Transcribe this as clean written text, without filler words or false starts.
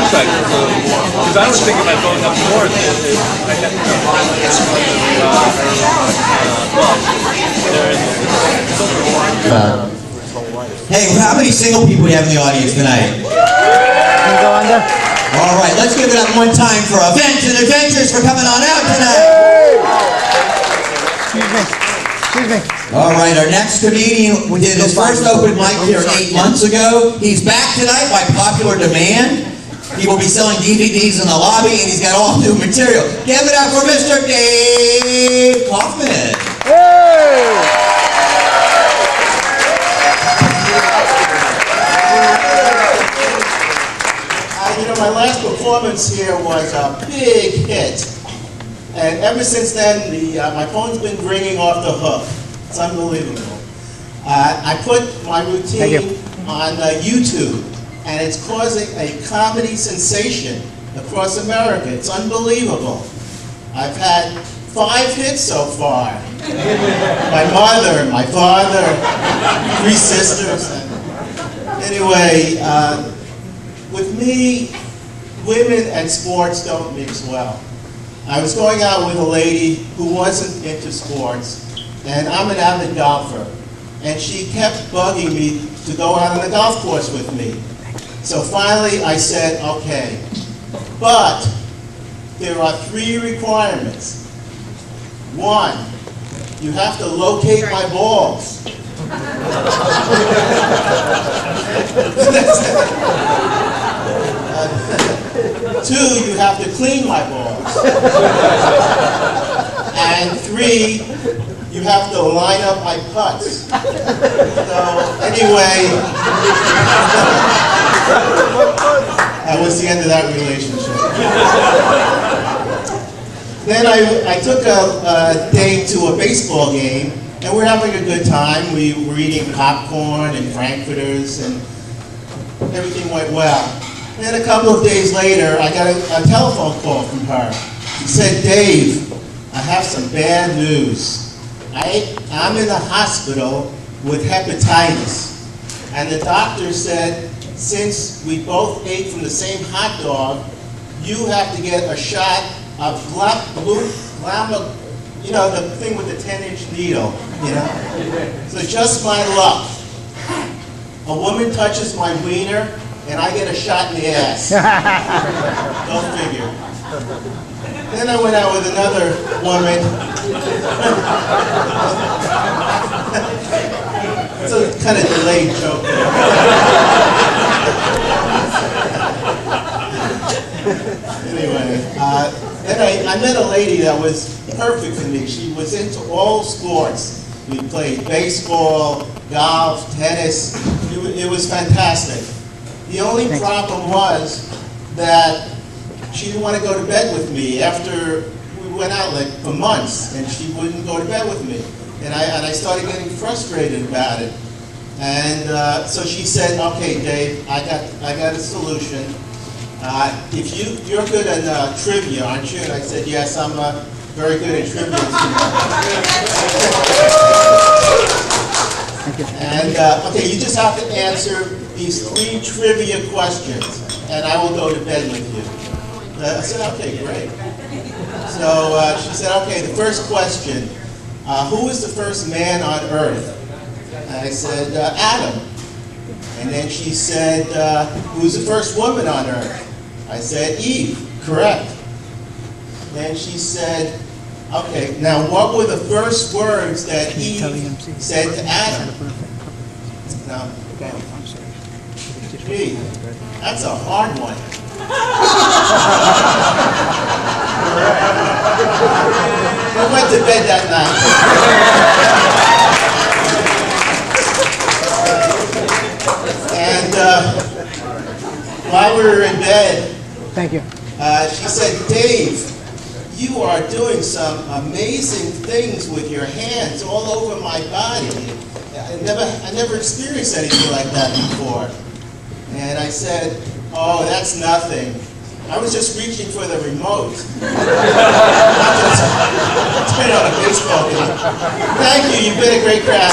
aspect. Because I was thinking about going up north. I had to Hey, how many single people do we have in the audience tonight? All right, let's give it up one time for Events and Adventures for coming on out tonight. Excuse me. All right, our next comedian, we did his first open mic here 8 months ago. He's back tonight by popular demand. He will be selling DVDs in the lobby, and he's got all new material. Give it up for Mr. Dave Kaufman. Hey! My last performance here was a big hit, and ever since then, my phone's been ringing off the hook. It's unbelievable. I put my routine on YouTube, and it's causing a comedy sensation across America. It's unbelievable. I've had 5 hits so far. My mother, my father, 3 sisters. Anyway, with me, women and sports don't mix well. I was going out with a lady who wasn't into sports, and I'm an avid golfer, and she kept bugging me to go out on the golf course with me. So finally I said, okay, but there are 3 requirements. 1, you have to locate my balls. 2, you have to clean my balls. And 3, you have to line up my putts. So anyway, that was the end of that relationship. Then I took a date to a baseball game, and we're having a good time. We were eating popcorn and frankfurters, and everything went well. And then a couple of days later, I got a telephone call from her. She said, Dave, I have some bad news. I'm in the hospital with hepatitis. And the doctor said, since we both ate from the same hot dog, you have to get a shot of you know, the thing with the 10-inch needle, you know? So just my luck. A woman touches my wiener, and I get a shot in the ass. Go figure. Then I went out with another woman. It's a kind of delayed joke. Anyway, then I met a lady that was perfect for me. She was into all sports. We played baseball, golf, tennis. It was fantastic. The only problem was that she didn't want to go to bed with me after we went out like for months, and she wouldn't go to bed with me. And I started getting frustrated about it. And so she said, okay, Dave, I got a solution. If you're good at trivia, aren't you? And I said, yes, I'm very good at trivia. And okay, you just have to answer these 3 trivia questions, and I will go to bed with you. I said, okay, great. So she said, okay, the first question, who was the first man on earth? And I said, Adam. And then she said, who's the first woman on earth? I said, Eve. Correct. Then she said, okay, now what were the first words that Eve said to Adam? Now, gee, that's a hard one. I went to bed that night. And while we were in bed, thank you. She said, Dave, you are doing some amazing things with your hands all over my body. I never experienced anything like that before. And I said, oh, that's nothing. I was just reaching for the remote. Turn on a baseball game. Thank you, you've been a great crowd.